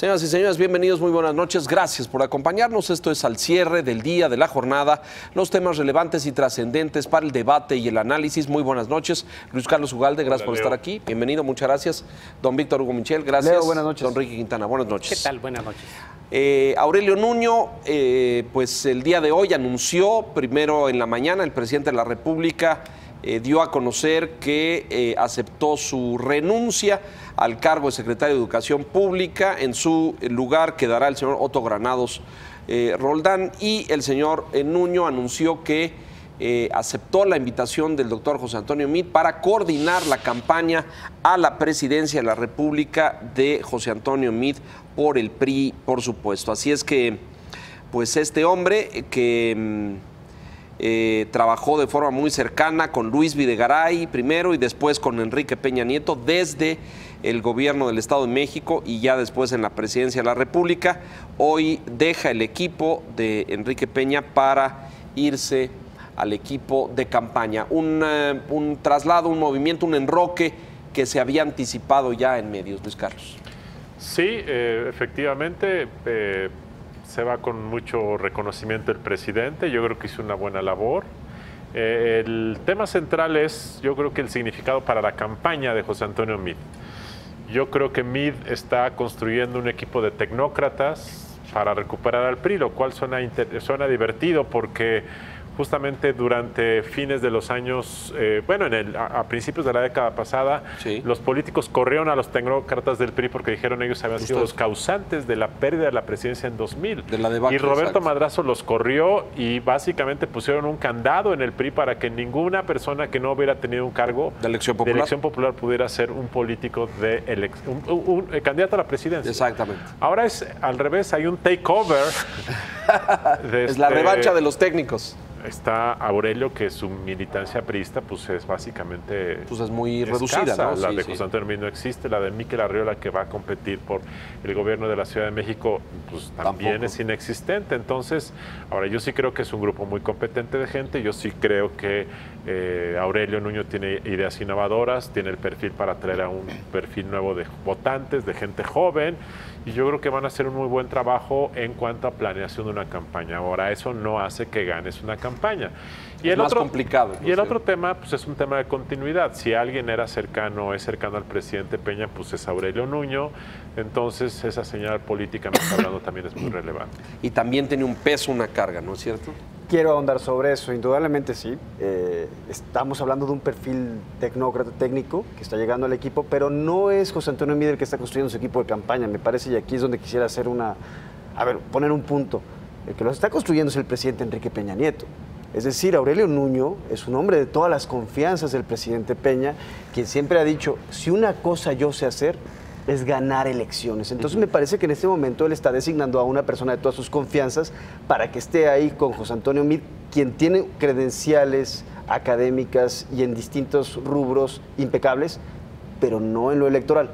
Señoras y señores, bienvenidos, muy buenas noches. Gracias por acompañarnos. Esto es al cierre del día, de la jornada, los temas relevantes y trascendentes para el debate y el análisis. Muy buenas noches. Luis Carlos Ugalde, gracias por estar aquí. Bienvenido, muchas gracias. Don Víctor Hugo Michel, gracias. Leo, buenas noches. Don Ricky Quintana, buenas noches. ¿Qué tal? Buenas noches. Aurelio Nuño, pues el día de hoy anunció, primero en la mañana, el presidente de la República dio a conocer que aceptó su renuncia al cargo de secretario de Educación Pública. En su lugar quedará el señor Otto Granados Roldán, y el señor Nuño anunció que aceptó la invitación del doctor José Antonio Meade para coordinar la campaña a la presidencia de la República de José Antonio Meade por el PRI, por supuesto. Así es que, pues este hombre que trabajó de forma muy cercana con Luis Videgaray primero y después con Enrique Peña Nieto desde el gobierno del Estado de México y ya después en la presidencia de la República, hoy deja el equipo de Enrique Peña para irse al equipo de campaña. Un traslado, un movimiento, un enroque que se había anticipado ya en medios, Luis Carlos. Sí, efectivamente, se va con mucho reconocimiento el presidente. Yo creo que hizo una buena labor. El tema central es, yo creo que el significado para la campaña de José Antonio Meade. Yo creo que Meade está construyendo un equipo de tecnócratas para recuperar al PRI, lo cual suena divertido porque justamente durante fines de los años, a principios de la década pasada, sí, los políticos corrieron a los tecnócratas del PRI porque dijeron ellos habían sido los causantes de la pérdida de la presidencia en 2000. De la debacle, y Roberto exacto. Madrazo los corrió y básicamente pusieron un candado en el PRI para que ninguna persona que no hubiera tenido un cargo de elección popular pudiera ser un político de un candidato a la presidencia. Exactamente. Ahora es al revés, hay un takeover. Es la revancha de los técnicos. Está Aurelio, que su militancia priista pues es básicamente pues es muy escasa. reducida, ¿no? La sí, de sí. José Antonio Meade no existe, la de Miquel Arriola, que va a competir por el gobierno de la Ciudad de México, pues también Tampoco. es inexistente. Entonces, ahora yo sí creo que es un grupo muy competente de gente. Yo sí creo que Aurelio Nuño tiene ideas innovadoras, tiene el perfil para atraer a un perfil nuevo de votantes, de gente joven, y yo creo que van a hacer un muy buen trabajo en cuanto a planeación de una campaña. Ahora, eso no hace que ganes una campaña. Y es el más otro, complicado. Y el otro tema, pues es un tema de continuidad. Si alguien era cercano, es cercano al presidente Peña, pues es Aurelio Nuño. Entonces, esa señal políticamente hablando también es muy relevante. Y también tiene un peso, una carga, ¿no es cierto? Quiero ahondar sobre eso, indudablemente sí. Estamos hablando de un perfil tecnócrata técnico que está llegando al equipo, pero no es José Antonio Meade el que está construyendo su equipo de campaña, me parece, y aquí es donde quisiera hacer poner un punto. El que lo está construyendo es el presidente Enrique Peña Nieto. Es decir, Aurelio Nuño es un hombre de todas las confianzas del presidente Peña, quien siempre ha dicho, si una cosa yo sé hacer, es ganar elecciones. Entonces me parece que en este momento él está designando a una persona de todas sus confianzas para que esté ahí con José Antonio Meade, quien tiene credenciales académicas y en distintos rubros impecables, pero no en lo electoral.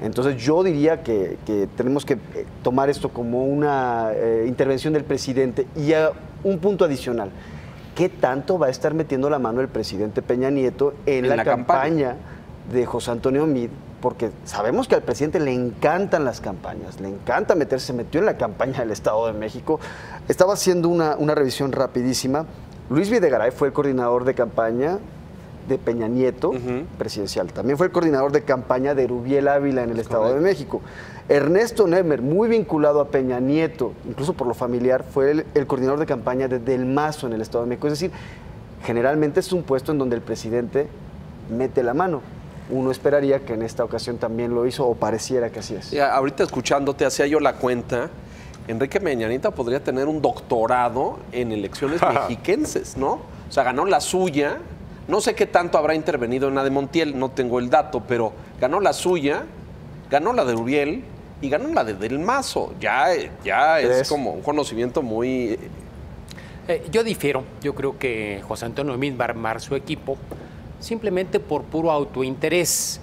Entonces yo diría que tenemos que tomar esto como una intervención del presidente. Y un punto adicional, ¿qué tanto va a estar metiendo la mano el presidente Peña Nieto en la campaña de José Antonio Meade? Porque sabemos que al presidente le encantan las campañas, le encanta meterse, se metió en la campaña del Estado de México. Estaba haciendo una revisión rapidísima. Luis Videgaray fue el coordinador de campaña de Peña Nieto, presidencial. También fue el coordinador de campaña de Erubiel Ávila en el Estado de México. Ernesto Nemmer, muy vinculado a Peña Nieto, incluso por lo familiar, fue el coordinador de campaña de Del Mazo en el Estado de México. Es decir, generalmente es un puesto en donde el presidente mete la mano. Uno esperaría que en esta ocasión también lo hizo, o pareciera que así es. Ya, ahorita escuchándote, hacía yo la cuenta, Enrique Peña Nieto podría tener un doctorado en elecciones mexiquenses, ¿no? O sea, ganó la suya, no sé qué tanto habrá intervenido en la de Montiel, no tengo el dato, pero ganó la suya, ganó la de Uriel y ganó la de Del Mazo. Ya es como un conocimiento muy... Yo difiero. Yo creo que José Antonio Meade va a armar su equipo simplemente por puro autointerés.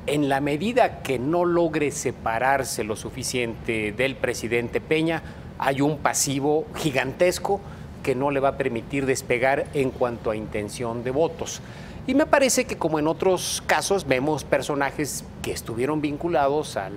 En la medida que no logre separarse lo suficiente del presidente Peña, hay un pasivo gigantesco que no le va a permitir despegar en cuanto a intención de votos. Y me parece que como en otros casos vemos personajes que estuvieron vinculados al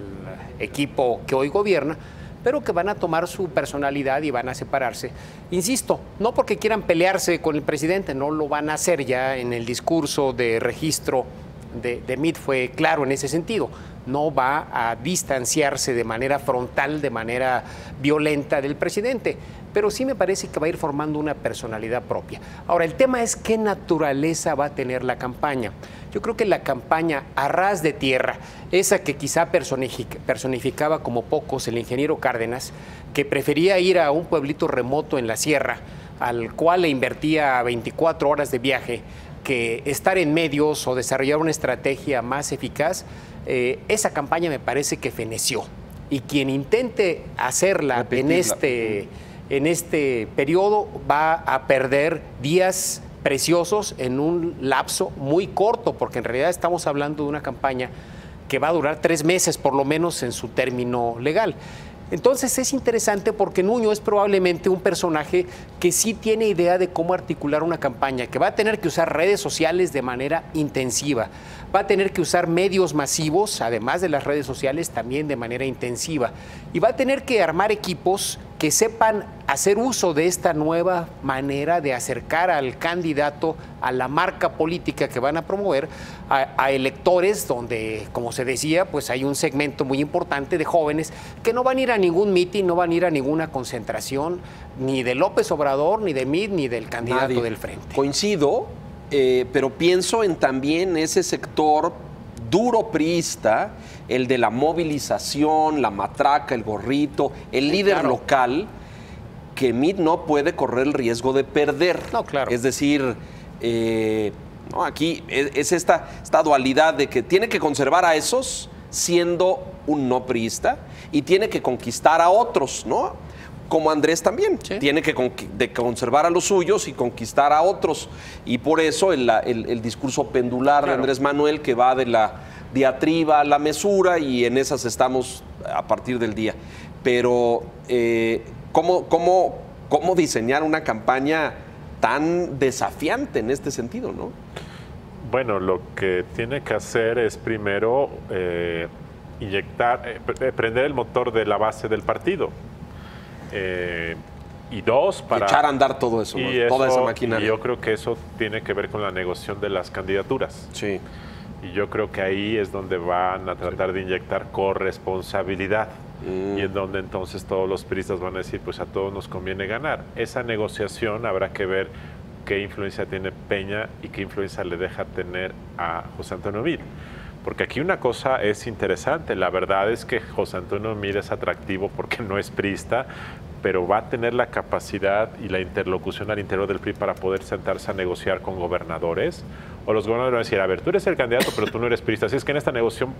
equipo que hoy gobierna, pero que van a tomar su personalidad y van a separarse. Insisto, no porque quieran pelearse con el presidente, no lo van a hacer. Ya en el discurso de registro de Meade fue claro en ese sentido. No va a distanciarse de manera frontal, de manera violenta del presidente, pero sí me parece que va a ir formando una personalidad propia. Ahora, el tema es qué naturaleza va a tener la campaña. Yo creo que la campaña a ras de tierra, esa que quizá personificaba como pocos el ingeniero Cárdenas, que prefería ir a un pueblito remoto en la sierra, al cual le invertía 24 horas de viaje, que estar en medios o desarrollar una estrategia más eficaz, esa campaña me parece que feneció. Y quien intente hacerla en este periodo va a perder días preciosos en un lapso muy corto, porque en realidad estamos hablando de una campaña que va a durar 3 meses por lo menos en su término legal. Entonces es interesante porque Nuño es probablemente un personaje que sí tiene idea de cómo articular una campaña, que va a tener que usar redes sociales de manera intensiva, va a tener que usar medios masivos, además de las redes sociales, también de manera intensiva, y va a tener que armar equipos que sepan hacer uso de esta nueva manera de acercar al candidato a la marca política que van a promover a electores donde, como se decía, pues hay un segmento muy importante de jóvenes que no van a ir a ningún mitin, no van a ir a ninguna concentración, ni de López Obrador, ni de Meade, ni del candidato del Frente. Coincido, pero pienso en también ese sector duro priista, el de la movilización, la matraca, el gorrito, el líder local, que Meade no puede correr el riesgo de perder. No, claro. Es decir, no, aquí es esta dualidad de que tiene que conservar a esos siendo un no priista y tiene que conquistar a otros, ¿no? Como Andrés también, tiene que conservar a los suyos y conquistar a otros. Y por eso el discurso pendular de Andrés Manuel, que va de la diatriba a la mesura, y en esas estamos a partir del día. Pero, ¿cómo diseñar una campaña tan desafiante en este sentido, no? Bueno, lo que tiene que hacer es primero prender el motor de la base del partido. Y dos, para echar a andar todo eso, ¿no? Toda esa maquinaria. Y yo creo que eso tiene que ver con la negociación de las candidaturas. Sí. Y yo creo que ahí es donde van a tratar de inyectar corresponsabilidad. Y en donde entonces todos los priistas van a decir, pues a todos nos conviene ganar. Esa negociación habrá que ver qué influencia tiene Peña y qué influencia le deja tener a José Antonio Meade. Porque aquí una cosa es interesante, la verdad es que José Antonio Meade es atractivo porque no es priista, pero va a tener la capacidad y la interlocución al interior del PRI para poder sentarse a negociar con gobernadores, o los gobernadores van a decir, a ver, tú eres el candidato, pero tú no eres priista, así es que en esta negociación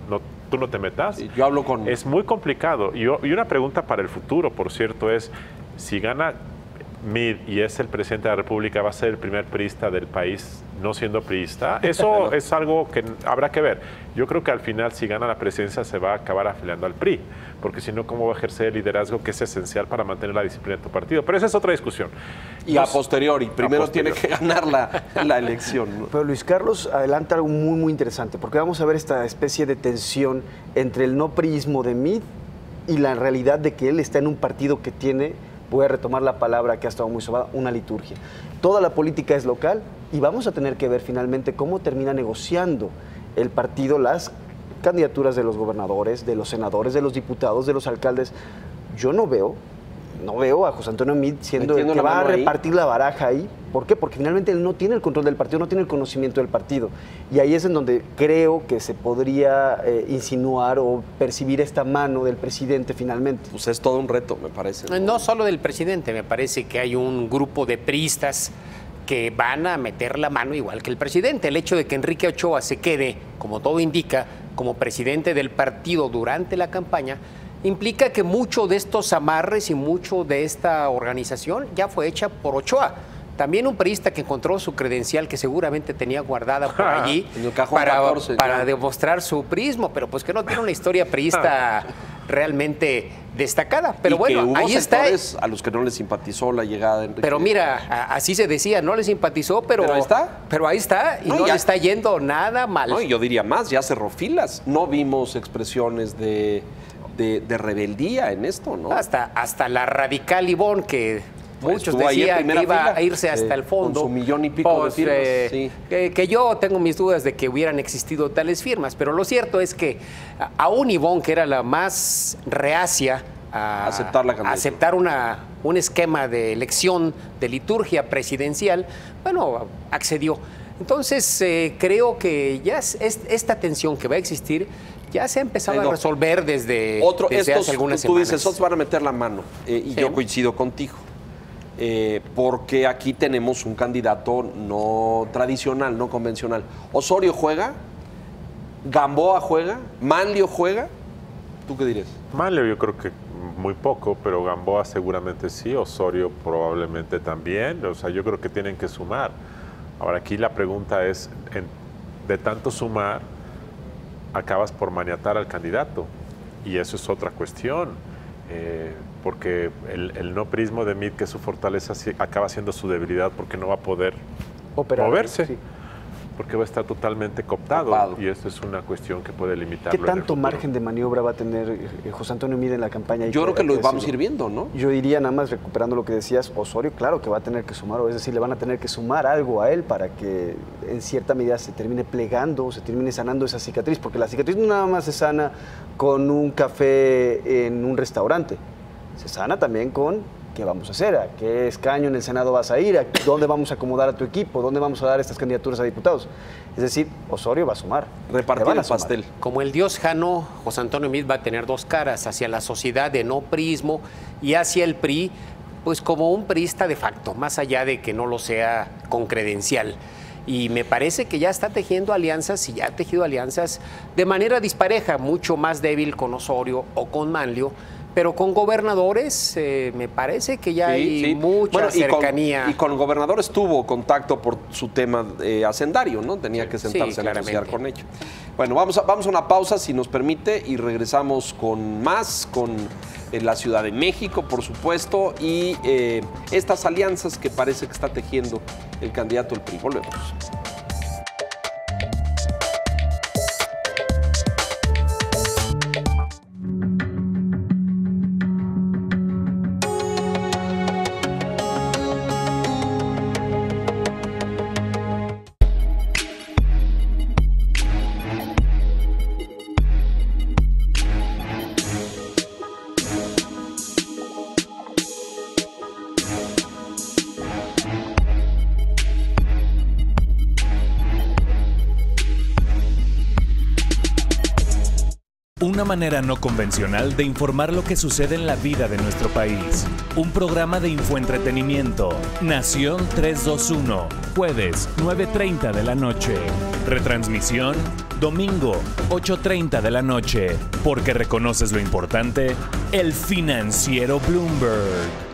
tú no te metas. Yo hablo con... Es muy complicado. Y una pregunta para el futuro, por cierto, es, si gana Meade y es el presidente de la República, ¿va a ser el primer priista del país no siendo priista? Eso es algo que habrá que ver. Yo creo que al final, si gana la presidencia, se va a acabar afiliando al PRI, porque si no, ¿cómo va a ejercer el liderazgo que es esencial para mantener la disciplina de tu partido? Pero esa es otra discusión. Y a posteriori, primero tiene que ganar la elección, ¿no? Pero Luis Carlos adelanta algo muy, muy interesante, porque vamos a ver esta especie de tensión entre el no priismo de Meade y la realidad de que él está en un partido que tiene, voy a retomar la palabra que ha estado muy sobada, una liturgia. Toda la política es local y vamos a tener que ver finalmente cómo termina negociando el partido las candidaturas de los gobernadores, de los senadores, de los diputados, de los alcaldes. Yo no veo a José Antonio Meade siendo el que va a repartir la baraja ahí. ¿Por qué? Porque finalmente él no tiene el control del partido, no tiene el conocimiento del partido. Y ahí es en donde creo que se podría insinuar o percibir esta mano del presidente finalmente. Pues es todo un reto, me parece. No solo del presidente, me parece que hay un grupo de priistas que van a meter la mano igual que el presidente. El hecho de que Enrique Ochoa se quede, como todo indica, como presidente del partido durante la campaña, implica que mucho de estos amarres y mucho de esta organización ya fue hecha por Ochoa. También un priista que encontró su credencial que seguramente tenía guardada por allí en el cajón 14, para demostrar su priismo, pero pues que no tiene una historia priista realmente destacada. Pero y bueno, que hubo ahí está. a los que no les simpatizó la llegada de Enrique. Pero mira, así se decía, no le simpatizó, pero ahí está. Pero ahí está, y no le está yendo nada mal. No, y yo diría más, ya cerró filas. No vimos expresiones de rebeldía en esto, ¿no? Hasta la radical Ivonne, que muchos estuvo ahí en decían que primera iba fila, a irse hasta el fondo. con su 1,000,000 y pico de firmas, sí. Que yo tengo mis dudas de que hubieran existido tales firmas, pero lo cierto es que aún Ivonne, que era la más reacia a aceptar la candidatura, aceptar un esquema de elección de liturgia presidencial, bueno, accedió. Entonces, creo que ya esta tensión que va a existir ya se ha empezado a resolver desde hace algunas semanas. Tú dices, estos van a meter la mano, y yo coincido contigo, porque aquí tenemos un candidato no tradicional, no convencional. Osorio juega, Gamboa juega, Manlio juega. ¿Tú qué dirías? Manlio yo creo que muy poco, pero Gamboa seguramente sí, Osorio probablemente también. O sea, yo creo que tienen que sumar. Ahora aquí la pregunta es, de tanto sumar, acabas por maniatar al candidato, y eso es otra cuestión, porque el no prismo de Meade, que es su fortaleza, acaba siendo su debilidad, porque no va a poder moverse, sí, porque va a estar totalmente cooptado. Y esto es una cuestión que puede limitarlo. ¿Qué tanto margen de maniobra va a tener José Antonio Meade en la campaña? Yo creo que lo vamos a ir viendo, ¿no? Yo diría, nada más recuperando lo que decías, Osorio, claro que va a tener que sumar, o es decir, le van a tener que sumar algo a él para que en cierta medida se termine plegando, se termine sanando esa cicatriz, porque la cicatriz no nada más se sana con un café en un restaurante, se sana también con ¿qué vamos a hacer? ¿A qué escaño en el Senado vas a ir? ¿A dónde vamos a acomodar a tu equipo? ¿Dónde vamos a dar estas candidaturas a diputados? Es decir, Osorio va a sumar. Repartir el pastel. Como el dios Jano, José Antonio Meade va a tener dos caras, hacia la sociedad de no prismo y hacia el PRI, pues como un priista de facto, más allá de que no lo sea con credencial. Y me parece que ya está tejiendo alianzas, y ya ha tejido alianzas de manera dispareja, mucho más débil con Osorio o con Manlio, pero con gobernadores me parece que ya hay mucha cercanía. Y con gobernadores tuvo contacto por su tema hacendario, ¿no? Tenía que sentarse a negociar con ellos. Bueno, vamos a una pausa, si nos permite, y regresamos con más, con la Ciudad de México, por supuesto, y estas alianzas que parece que está tejiendo el candidato del PRI. Volvemos. Una manera no convencional de informar lo que sucede en la vida de nuestro país. Un programa de infoentretenimiento. Nación 321. Jueves, 9:30 de la noche. Retransmisión, domingo, 8:30 de la noche. Porque reconoces lo importante, El Financiero Bloomberg.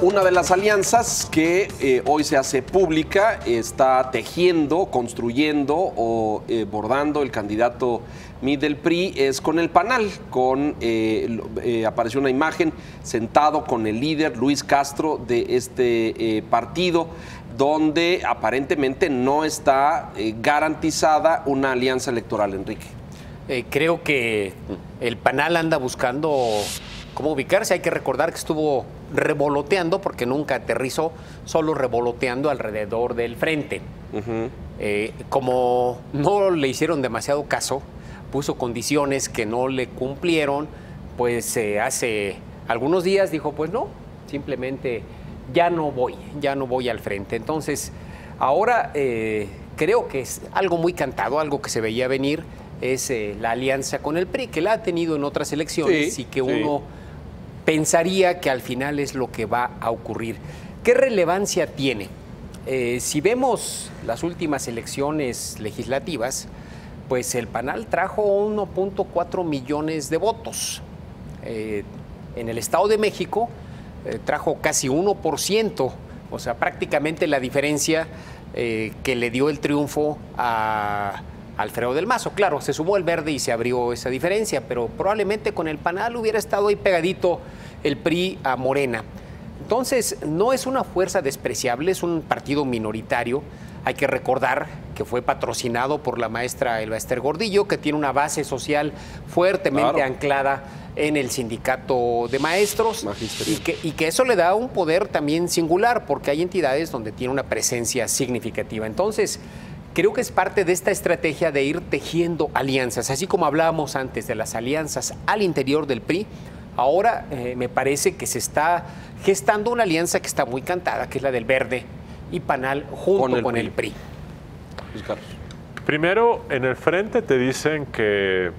Una de las alianzas que hoy se hace pública, está tejiendo, construyendo o bordando el candidato Meade del PRI, es con el PANAL. Apareció una imagen sentado con el líder Luis Castro de este partido, donde aparentemente no está garantizada una alianza electoral, Enrique. Creo que el PANAL anda buscando cómo ubicarse. Hay que recordar que estuvo revoloteando, porque nunca aterrizó, solo revoloteando alrededor del frente. Como no le hicieron demasiado caso, puso condiciones que no le cumplieron, pues hace algunos días dijo, pues no, simplemente ya no voy al frente. Entonces, ahora creo que es algo muy cantado, algo que se veía venir, es la alianza con el PRI, que la ha tenido en otras elecciones y que uno pensaría que al final es lo que va a ocurrir. ¿Qué relevancia tiene? Si vemos las últimas elecciones legislativas, pues el PANAL trajo 1.4 millones de votos. En el Estado de México trajo casi 1%, o sea, prácticamente la diferencia que le dio el triunfo a Alfredo del Mazo. Claro, se sumó el Verde y se abrió esa diferencia, pero probablemente con el PANAL hubiera estado ahí pegadito el PRI a Morena. Entonces, no es una fuerza despreciable, es un partido minoritario. Hay que recordar que fue patrocinado por la maestra Elba Ester Gordillo, que tiene una base social fuertemente anclada en el sindicato de maestros y que eso le da un poder también singular, porque hay entidades donde tiene una presencia significativa. Entonces, creo que es parte de esta estrategia de ir tejiendo alianzas, así como hablábamos antes de las alianzas al interior del PRI. Ahora me parece que se está gestando una alianza que está muy cantada, que es la del Verde y PANAL junto con el PRI. Luis Carlos. Primero, en el frente te dicen que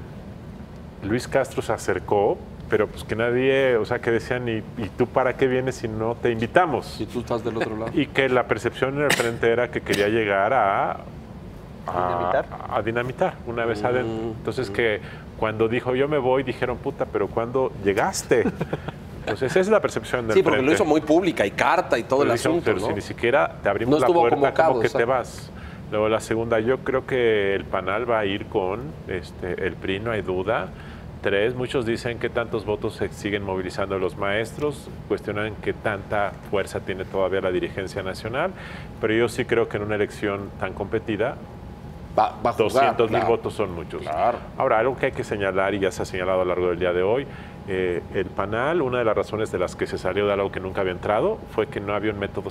Luis Castro se acercó, pero pues que nadie, o sea, que decían, ¿y tú para qué vienes si no te invitamos? Y tú estás del otro lado. Y que la percepción en el frente era que quería llegar a dinamitar una vez adentro. Entonces que cuando dijo yo me voy, dijeron, puta, pero ¿cuándo llegaste? Entonces esa es la percepción del frente. Sí, porque lo hizo muy pública y carta y todo el asunto, pero ¿no? si ni siquiera te abrimos la puerta, ¿cómo que te vas? Luego la segunda, yo creo que el PANAL va a ir con el PRI, no hay duda. 3, muchos dicen que tantos votos se siguen movilizando los maestros, cuestionan qué tanta fuerza tiene todavía la dirigencia nacional, pero yo sí creo que en una elección tan competida, 200,000 votos son muchos. Claro. Ahora, algo que hay que señalar, y ya se ha señalado a lo largo del día de hoy, el PANAL, una de las razones de las que se salió de algo que nunca había entrado, fue que no había un método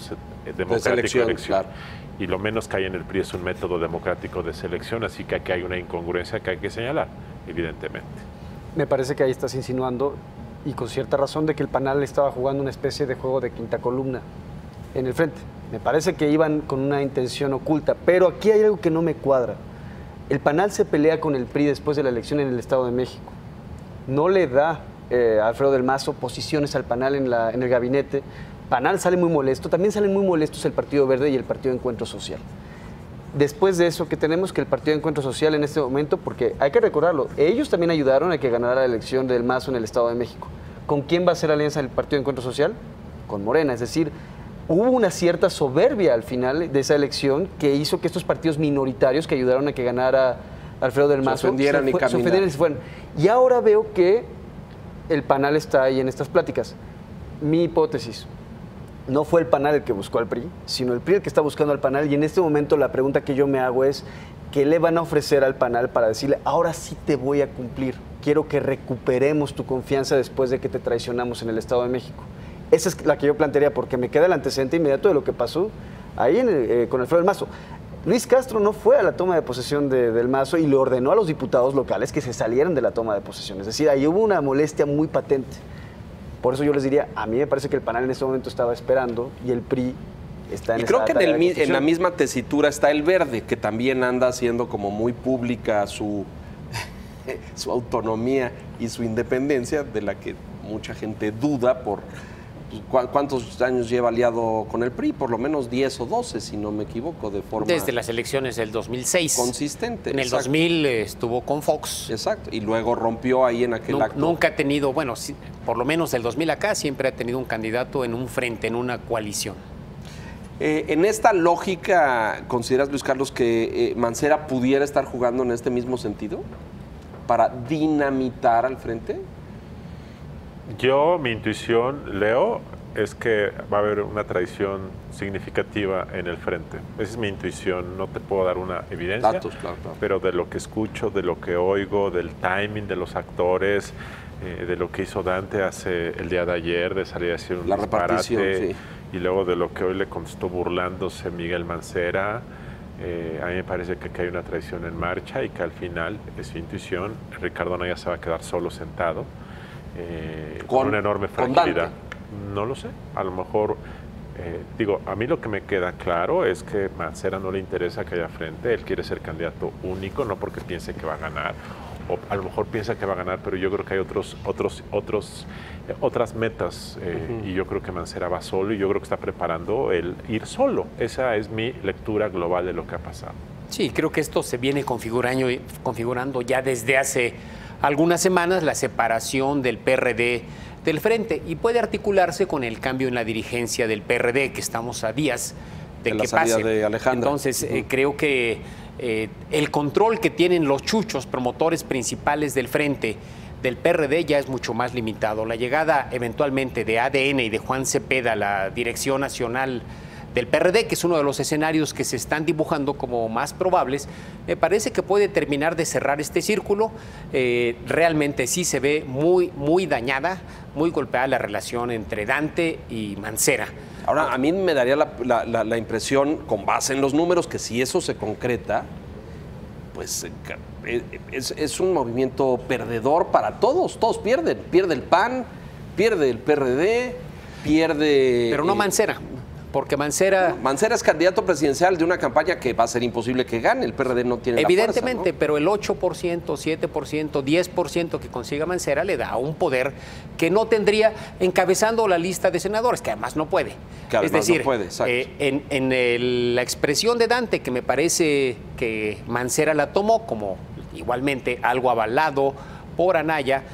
democrático de elección. Claro. Y lo menos que hay en el PRI es un método democrático de selección, así que aquí hay una incongruencia que hay que señalar, evidentemente. Me parece que ahí estás insinuando, y con cierta razón, de que el PANAL estaba jugando una especie de juego de quinta columna en el frente. Me parece que iban con una intención oculta, pero aquí hay algo que no me cuadra. El PANAL se pelea con el PRI después de la elección en el Estado de México. No le da a Alfredo del Mazo posiciones al PANAL en el gabinete. PANAL sale muy molesto, también salen muy molestos el Partido Verde y el Partido Encuentro Social. Después de eso, que tenemos que el Partido Encuentro Social en este momento, porque hay que recordarlo, ellos también ayudaron a que ganara la elección del Mazo en el Estado de México. ¿Con quién va a ser alianza el Partido Encuentro Social? Con Morena, es decir, hubo una cierta soberbia al final de esa elección que hizo que estos partidos minoritarios que ayudaron a que ganara Alfredo del Mazo se ofendieran y se fueran. Y ahora veo que el PANAL está ahí en estas pláticas. Mi hipótesis: no fue el PANAL el que buscó al PRI, sino el PRI el que está buscando al PANAL. Y en este momento la pregunta que yo me hago es, ¿qué le van a ofrecer al PANAL para decirle, ahora sí te voy a cumplir? Quiero que recuperemos tu confianza después de que te traicionamos en el Estado de México. Esa es la que yo plantearía, porque me queda el antecedente inmediato de lo que pasó ahí con Alfredo del Mazo. Luis Castro no fue a la toma de posesión del Mazo y le ordenó a los diputados locales que se salieran de la toma de posesión. Es decir, ahí hubo una molestia muy patente. Por eso yo les diría, a mí me parece que el PANAL en este momento estaba esperando y el PRI está en esa creo que en la misma tesitura está el Verde, que también anda haciendo como muy pública su autonomía y su independencia, de la que mucha gente duda por cuántos años lleva aliado con el PRI, por lo menos 10 o 12, si no me equivoco, de forma... Desde las elecciones del 2006. Consistente. En el 2000 estuvo con Fox. Exacto, y luego rompió ahí en aquel acto. Nunca ha tenido, bueno, por lo menos del 2000 acá, siempre ha tenido un candidato en un frente, en una coalición. En esta lógica, ¿consideras, Luis Carlos, que Mancera pudiera estar jugando en este mismo sentido? ¿Para dinamitar al frente? Mi intuición, Leo, es que va a haber una traición significativa en el frente. Esa es mi intuición, no te puedo dar una evidencia, datos, claro. Pero de lo que escucho, de lo que oigo, del timing de los actores, de lo que hizo Dante el día de ayer, de salir a decir un disparate, y luego de lo que hoy le contestó burlándose Miguel Mancera. A mí me parece que aquí hay una traición en marcha y que al final, es mi intuición, Ricardo Anaya se va a quedar solo sentado. Con una enorme fragilidad. No lo sé, a lo mejor, a mí lo que me queda claro es que Mancera no le interesa que haya frente, él quiere ser candidato único, no porque piense que va a ganar, o a lo mejor piensa que va a ganar, pero yo creo que hay otras metas, y yo creo que Mancera va solo, y yo creo que está preparando el ir solo. Esa es mi lectura global de lo que ha pasado. Sí, creo que esto se viene configurando ya desde hace algunas semanas la separación del PRD del Frente y puede articularse con el cambio en la dirigencia del PRD, que estamos a días de la que salida pase. de Alejandra. Entonces, creo que el control que tienen los chuchos, promotores principales del Frente, del PRD, ya es mucho más limitado. La llegada eventualmente de ADN y de Juan Cepeda a la dirección nacional del PRD, que es uno de los escenarios que se están dibujando como más probables, me parece que puede terminar de cerrar este círculo. Realmente sí se ve muy dañada, muy golpeada la relación entre Dante y Mancera. Ahora, a mí me daría la impresión, con base en los números, que si eso se concreta, pues es un movimiento perdedor para todos. Todos pierden. Pierde el PAN, pierde el PRD, pierde... Pero no Mancera. Porque Mancera es candidato presidencial de una campaña que va a ser imposible que gane. El PRD no tiene evidentemente, la fuerza, ¿no? pero el 8%, 7%, 10% que consiga Mancera le da un poder que no tendría encabezando la lista de senadores, que además no puede. Es decir, no puede, la expresión de Dante, que me parece que Mancera la tomó como igualmente algo avalado por Anaya,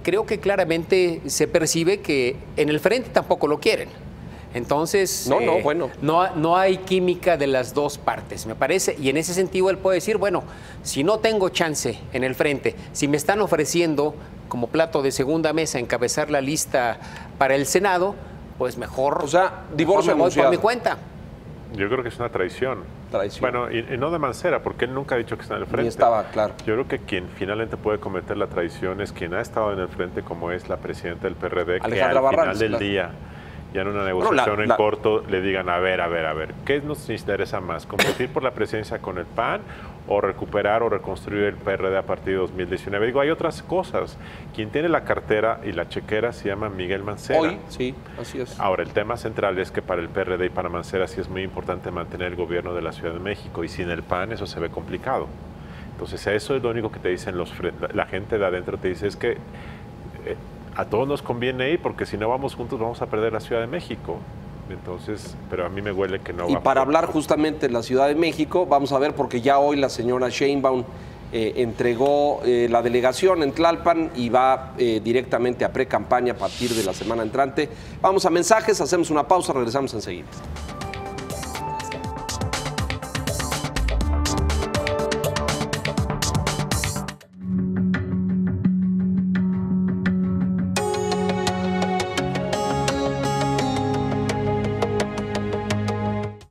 creo que claramente se percibe que en el Frente tampoco lo quieren. Entonces, no hay química de las dos partes, me parece, y en ese sentido él puede decir, bueno, si no tengo chance en el Frente, si me están ofreciendo como plato de segunda mesa encabezar la lista para el Senado, pues mejor, divorcio me voy por mi cuenta. Yo creo que es una traición. Bueno, y no de Mancera, porque él nunca ha dicho que está en el Frente. Ni estaba, claro. Yo creo que quien finalmente puede cometer la traición es quien ha estado en el Frente, como es la presidenta del PRD, Alejandra que al Barrales, final del día, ya en una negociación en corto, le digan, a ver, ¿qué nos interesa más? ¿Competir por la presidencia con el PAN o recuperar o reconstruir el PRD a partir de 2019? Digo, hay otras cosas. Quien tiene la cartera y la chequera se llama Miguel Mancera. Hoy, sí, así es. Ahora, el tema central es que para el PRD y para Mancera sí es muy importante mantener el gobierno de la Ciudad de México, y sin el PAN eso se ve complicado. Entonces, eso es lo único que te dicen la gente de adentro, te dice es que a todos nos conviene ir, porque si no vamos juntos vamos a perder la Ciudad de México. Entonces, pero a mí me huele que no va. Y para hablar justamente de la Ciudad de México, vamos a ver, porque ya hoy la señora Sheinbaum entregó la delegación en Tlalpan y va directamente a pre-campaña a partir de la semana entrante. Vamos a mensajes, hacemos una pausa, regresamos enseguida.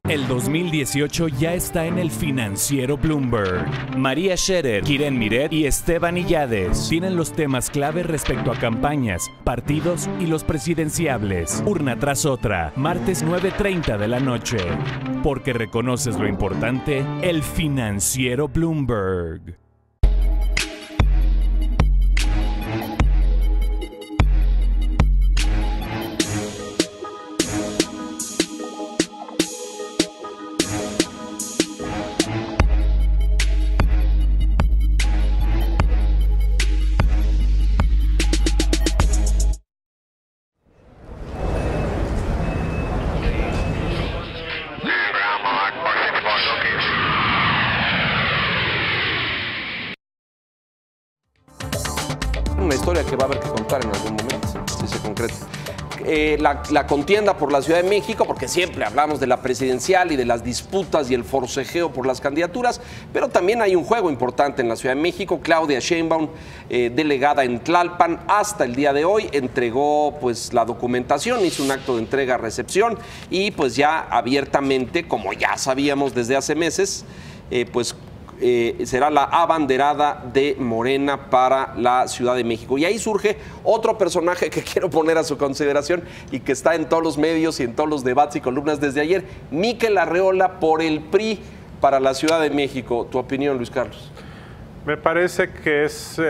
El 2018 ya está en el financiero Bloomberg. María Scherer, Kiren Miret y Esteban Illades tienen los temas clave respecto a campañas, partidos y los presidenciables. Urna tras otra, martes 9:30 de la noche. Porque reconoces lo importante, el financiero Bloomberg. Una historia que va a haber que contar en algún momento, si se concreta. La contienda por la Ciudad de México, porque siempre hablamos de la presidencial y de las disputas y el forcejeo por las candidaturas, pero también hay un juego importante en la Ciudad de México. Claudia Sheinbaum, delegada en Tlalpan, hasta el día de hoy entregó pues la documentación, hizo un acto de entrega-recepción y pues ya abiertamente, como ya sabíamos desde hace meses, será la abanderada de Morena para la Ciudad de México. Y ahí surge otro personaje que quiero poner a su consideración y que está en todos los medios y en todos los debates y columnas desde ayer, Mikel Arreola por el PRI para la Ciudad de México. ¿Tu opinión, Luis Carlos? Me parece que es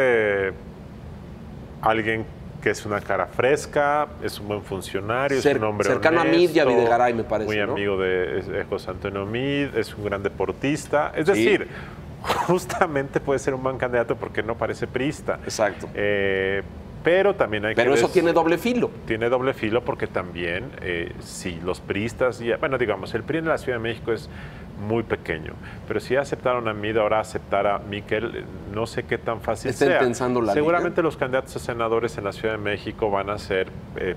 alguien que es una cara fresca, es un buen funcionario, es un hombre cercano honesto, a Mid y a Videgaray, me parece, muy amigo de José Antonio Mid, es un gran deportista. Es decir, justamente puede ser un buen candidato porque no parece priista. Exacto. Pero también hay Pero eso tiene doble filo. Tiene doble filo porque también, si los priistas, bueno, digamos, el PRI en la Ciudad de México es muy pequeño. Pero si aceptaron a Mid, ahora aceptar a Miquel, no sé qué tan fácil ¿Está sea. intensando la Seguramente liga? los candidatos a senadores en la Ciudad de México van a ser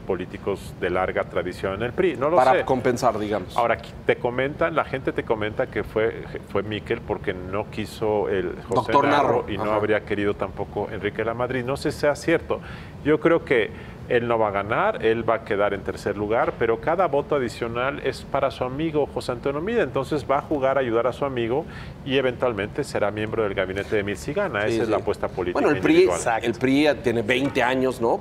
políticos de larga tradición en el PRI. No lo sé. Para compensar, digamos. Ahora, la gente te comenta que fue Miquel porque no quiso el José Doctor Narro Narro. y no Ajá. habría querido tampoco Enrique Lamadrid. No sé si sea cierto. Yo creo que él no va a ganar, él va a quedar en tercer lugar, pero cada voto adicional es para su amigo José Antonio Mid, entonces va a jugar a ayudar a su amigo y eventualmente será miembro del gabinete de Mid si gana. Sí, Esa es sí. la apuesta política. Bueno, individual. el PRI tiene 20 años, ¿no?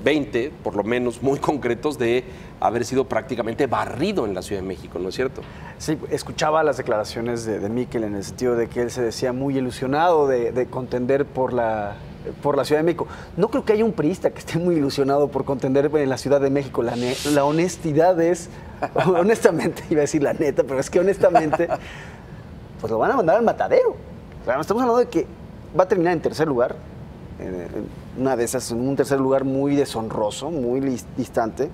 20, por lo menos, muy concretos de haber sido prácticamente barrido en la Ciudad de México, ¿no es cierto? Sí, escuchaba las declaraciones de Miquel en el sentido de que él se decía muy ilusionado de contender por la Ciudad de México. No creo que haya un priista que esté muy ilusionado por contender en la Ciudad de México. La honestidad es, honestamente, iba a decir la neta, pero es que honestamente, pues lo van a mandar al matadero. O sea, estamos hablando de que va a terminar en tercer lugar, una de esas, en un tercer lugar muy deshonroso, muy distante,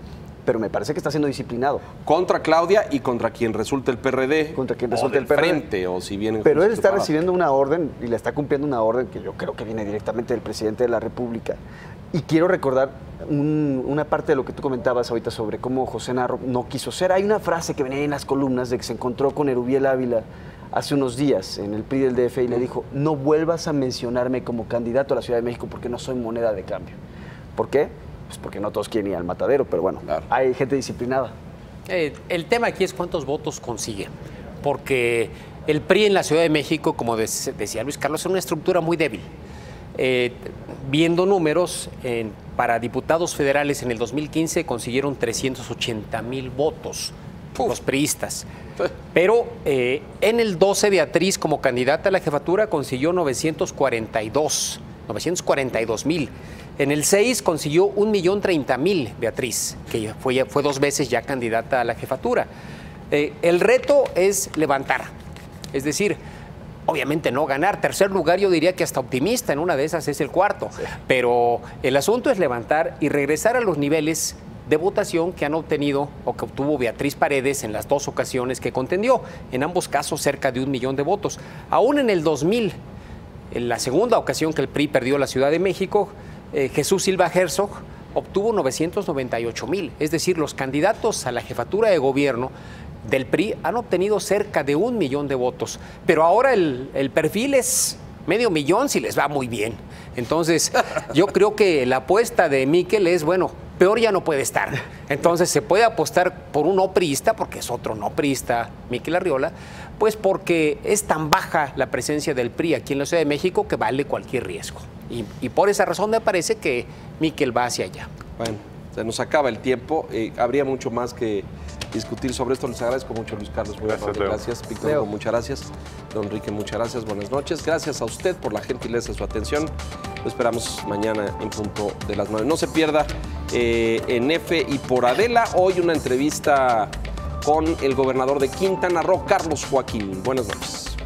pero me parece que está siendo disciplinado. Contra Claudia y contra quien resulte el PRD. Contra quien o resulte del el PRD. Frente, o si vienen Pero él juntos está separados. recibiendo una orden y le está cumpliendo una orden que yo creo que viene directamente del presidente de la República. Y quiero recordar una parte de lo que tú comentabas ahorita sobre cómo José Narro no quiso ser. Hay una frase que venía en las columnas de que se encontró con Erubiel Ávila hace unos días en el PRI del DF y le dijo: no vuelvas a mencionarme como candidato a la Ciudad de México porque no soy moneda de cambio. ¿Por qué? Pues porque no todos quieren ir al matadero, pero bueno, Claro. hay gente disciplinada. El tema aquí es cuántos votos consigue, porque el PRI en la Ciudad de México, como decía Luis Carlos, es una estructura muy débil. Viendo números, para diputados federales en el 2015 consiguieron 380,000 votos los priistas. Pero en el 12 Beatriz, como candidata a la jefatura, consiguió 942,000. En el 6 consiguió 1,030,000 Beatriz, que fue 2 veces ya candidata a la jefatura. El reto es levantar, es decir, obviamente no ganar. Tercer lugar yo diría que hasta optimista, en una de esas es el cuarto. Sí. Pero el asunto es levantar y regresar a los niveles de votación que han obtenido o que obtuvo Beatriz Paredes en las 2 ocasiones que contendió. En ambos casos cerca de 1 millón de votos. Aún en el 2000, en la segunda ocasión que el PRI perdió la Ciudad de México, Jesús Silva Herzog obtuvo 998,000. Es decir, los candidatos a la jefatura de gobierno del PRI han obtenido cerca de 1 millón de votos. Pero ahora el perfil es 500,000 si les va muy bien. Entonces, yo creo que la apuesta de Miquel es, bueno, peor ya no puede estar. Entonces, se puede apostar por un no priista, porque es otro no priista, Miquel Arriola, pues porque es tan baja la presencia del PRI aquí en la Ciudad de México que vale cualquier riesgo. Y por esa razón me parece que Miquel va hacia allá. Bueno, se nos acaba el tiempo. Habría mucho más que discutir sobre esto. Les agradezco mucho, Luis Carlos. Gracias, Víctor Hugo, muchas gracias. Don Enrique, muchas gracias. Buenas noches. Gracias a usted por la gentileza de su atención. Lo esperamos mañana en punto de las 9. No se pierda en F y por Adela. Hoy una entrevista con el gobernador de Quintana Roo, Carlos Joaquín. Buenas noches.